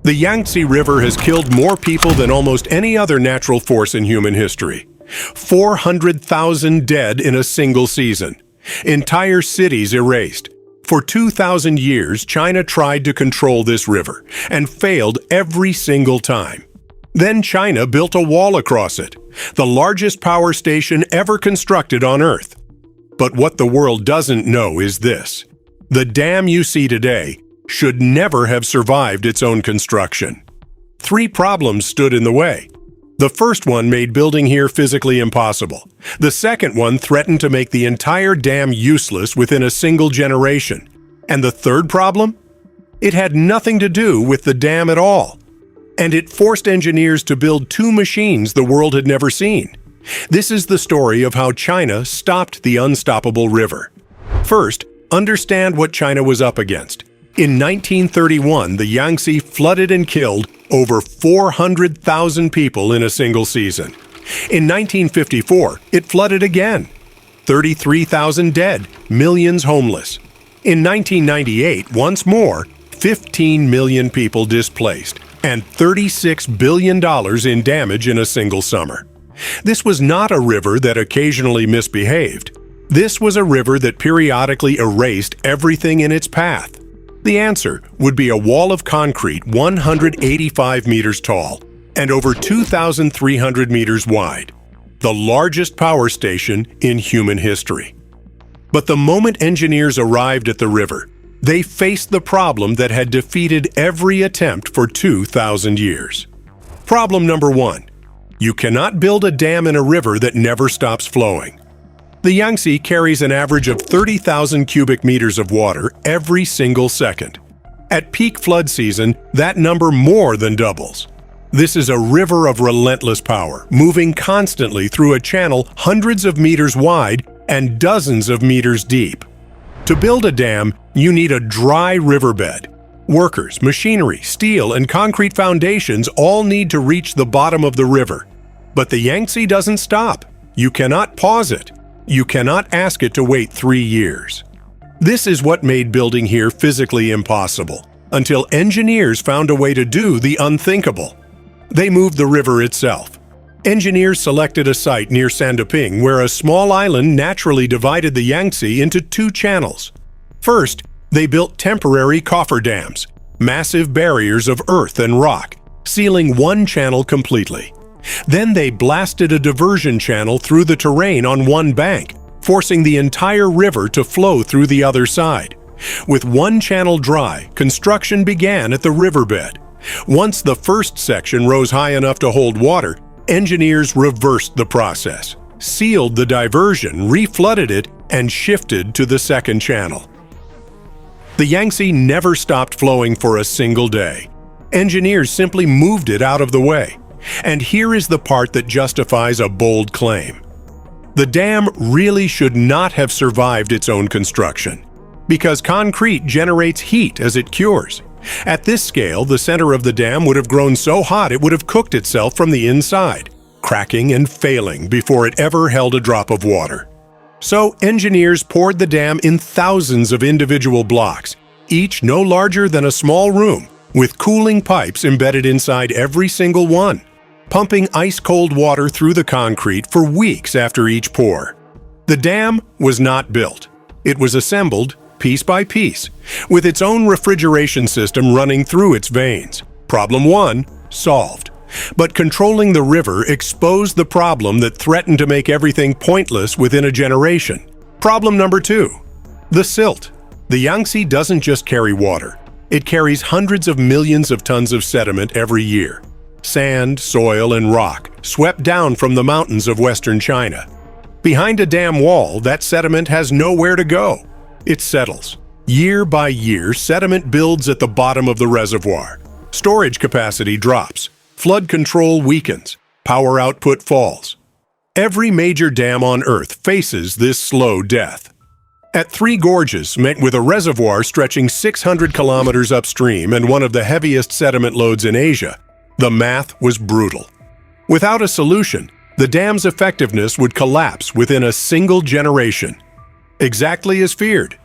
The Yangtze River has killed more people than almost any other natural force in human history. 400,000 dead in a single season. Entire cities erased. For 2,000 years, China tried to control this river and failed every single time. Then China built a wall across it, the largest power station ever constructed on Earth. But what the world doesn't know is this: the dam you see today should never have survived its own construction. 3 problems stood in the way. The first one made building here physically impossible. The second one threatened to make the entire dam useless within a single generation. And the third problem? It had nothing to do with the dam at all. And it forced engineers to build 2 machines the world had never seen. This is the story of how China stopped the unstoppable river. First, understand what China was up against. In 1931, the Yangtze flooded and killed over 400,000 people in a single season. In 1954, it flooded again. 33,000 dead, millions homeless. In 1998, once more, 15 million people displaced, and $36 billion in damage in a single summer. This was not a river that occasionally misbehaved. This was a river that periodically erased everything in its path. The answer would be a wall of concrete 185 meters tall and over 2,300 meters wide, the largest power station in human history. But the moment engineers arrived at the river, they faced the problem that had defeated every attempt for 2,000 years. Problem number 1: you cannot build a dam in a river that never stops flowing. The Yangtze carries an average of 30,000 cubic meters of water every single second. At peak flood season, that number more than doubles. This is a river of relentless power, moving constantly through a channel hundreds of meters wide and dozens of meters deep. To build a dam, you need a dry riverbed. Workers, machinery, steel, and concrete foundations all need to reach the bottom of the river. But the Yangtze doesn't stop. You cannot pause it. You cannot ask it to wait 3 years. This is what made building here physically impossible, until engineers found a way to do the unthinkable. They moved the river itself. Engineers selected a site near Sanduping where a small island naturally divided the Yangtze into 2 channels. First, they built temporary cofferdams, massive barriers of earth and rock, sealing one channel completely. Then they blasted a diversion channel through the terrain on one bank, forcing the entire river to flow through the other side. With one channel dry, construction began at the riverbed. Once the first section rose high enough to hold water, engineers reversed the process, sealed the diversion, reflooded it, and shifted to the second channel. The Yangtze never stopped flowing for a single day. Engineers simply moved it out of the way. And here is the part that justifies a bold claim. The dam really should not have survived its own construction, because concrete generates heat as it cures. At this scale, the center of the dam would have grown so hot it would have cooked itself from the inside, cracking and failing before it ever held a drop of water. So engineers poured the dam in thousands of individual blocks, each no larger than a small room, with cooling pipes embedded inside every single one, pumping ice-cold water through the concrete for weeks after each pour. The dam was not built. It was assembled piece by piece, with its own refrigeration system running through its veins. Problem 1, solved. But controlling the river exposed the problem that threatened to make everything pointless within a generation. Problem number 2, the silt. The Yangtze doesn't just carry water. It carries hundreds of millions of tons of sediment every year. Sand, soil, and rock swept down from the mountains of western China. Behind a dam wall, that sediment has nowhere to go. It settles. Year by year, sediment builds at the bottom of the reservoir. Storage capacity drops. Flood control weakens. Power output falls. Every major dam on Earth faces this slow death. At Three Gorges, met with a reservoir stretching 600 kilometers upstream and one of the heaviest sediment loads in Asia, the math was brutal. Without a solution, the dam's effectiveness would collapse within a single generation. Exactly as feared.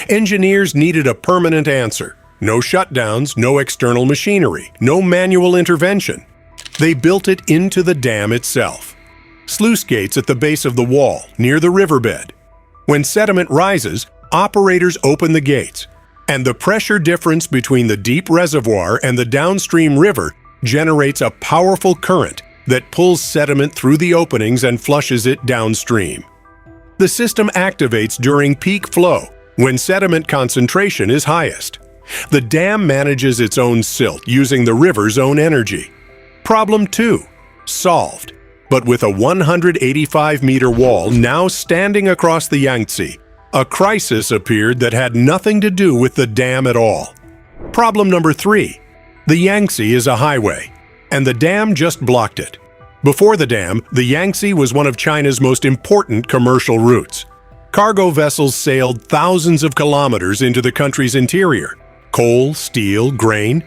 Engineers needed a permanent answer, No shutdowns, no external machinery, no manual intervention. They built it into the dam itself. Sluice gates at the base of the wall, near the riverbed. When sediment rises, operators open the gates, and the pressure difference between the deep reservoir and the downstream river generates a powerful current that pulls sediment through the openings and flushes it downstream. The system activates during peak flow, when sediment concentration is highest. The dam manages its own silt using the river's own energy. Problem 2, solved. But with a 185-meter wall now standing across the Yangtze, a crisis appeared that had nothing to do with the dam at all. Problem number 3, the Yangtze is a highway, and the dam just blocked it. Before the dam, the Yangtze was one of China's most important commercial routes. Cargo vessels sailed thousands of kilometers into the country's interior. Coal, steel, grain.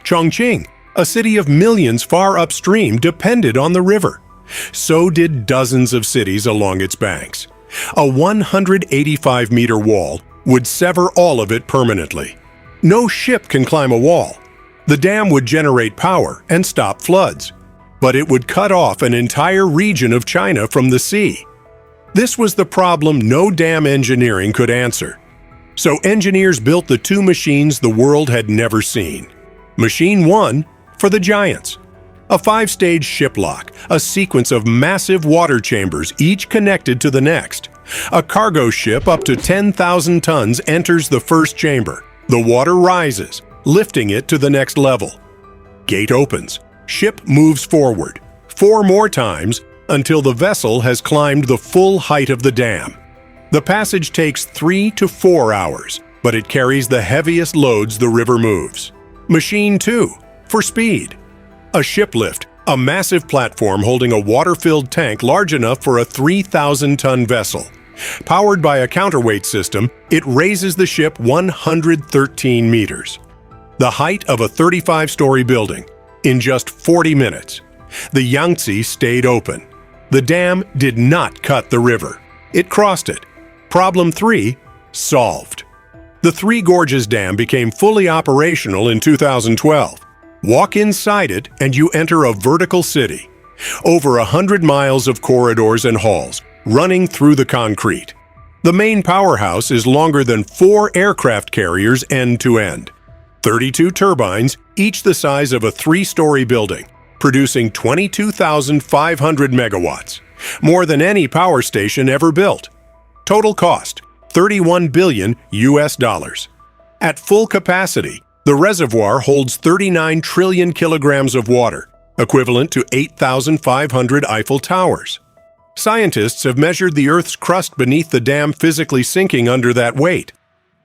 Chongqing, a city of millions far upstream, depended on the river. So did dozens of cities along its banks. A 185-meter wall would sever all of it permanently. No ship can climb a wall. The dam would generate power and stop floods, but it would cut off an entire region of China from the sea. This was the problem no dam engineering could answer. So engineers built the 2 machines the world had never seen. Machine 1 for the giants. A 5-stage shiplock, a sequence of massive water chambers, each connected to the next. A cargo ship up to 10,000 tons enters the first chamber. The water rises, lifting it to the next level. Gate opens. Ship moves forward, 4 more times until the vessel has climbed the full height of the dam. The passage takes 3 to 4 hours, but it carries the heaviest loads the river moves. Machine 2 for speed. A ship lift, a massive platform holding a water-filled tank large enough for a 3,000-ton vessel. Powered by a counterweight system, it raises the ship 113 meters. The height of a 35-story building. In just 40 minutes, the Yangtze stayed open. The dam did not cut the river. It crossed it. Problem 3, solved. The Three Gorges Dam became fully operational in 2012. Walk inside it and you enter a vertical city. Over 100 miles of corridors and halls running through the concrete. The main powerhouse is longer than 4 aircraft carriers end to end. 32 turbines, each the size of a 3-story building, producing 22,500 megawatts, more than any power station ever built. Total cost, $31 billion US. At full capacity, the reservoir holds 39 trillion kilograms of water, equivalent to 8,500 Eiffel Towers. Scientists have measured the Earth's crust beneath the dam physically sinking under that weight.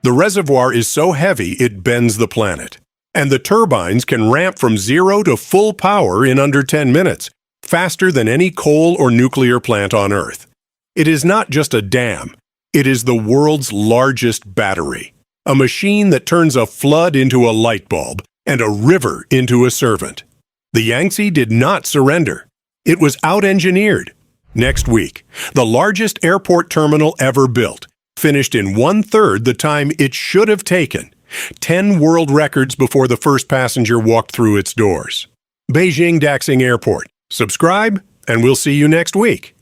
The reservoir is so heavy it bends the planet. And the turbines can ramp from 0 to full power in under 10 minutes, faster than any coal or nuclear plant on Earth. It is not just a dam, it is the world's largest battery. A machine that turns a flood into a light bulb and a river into a servant. The Yangtze did not surrender. It was out-engineered. Next week, the largest airport terminal ever built, finished in 1/3 the time it should have taken. 10 world records before the first passenger walked through its doors. Beijing Daxing Airport. Subscribe, and we'll see you next week.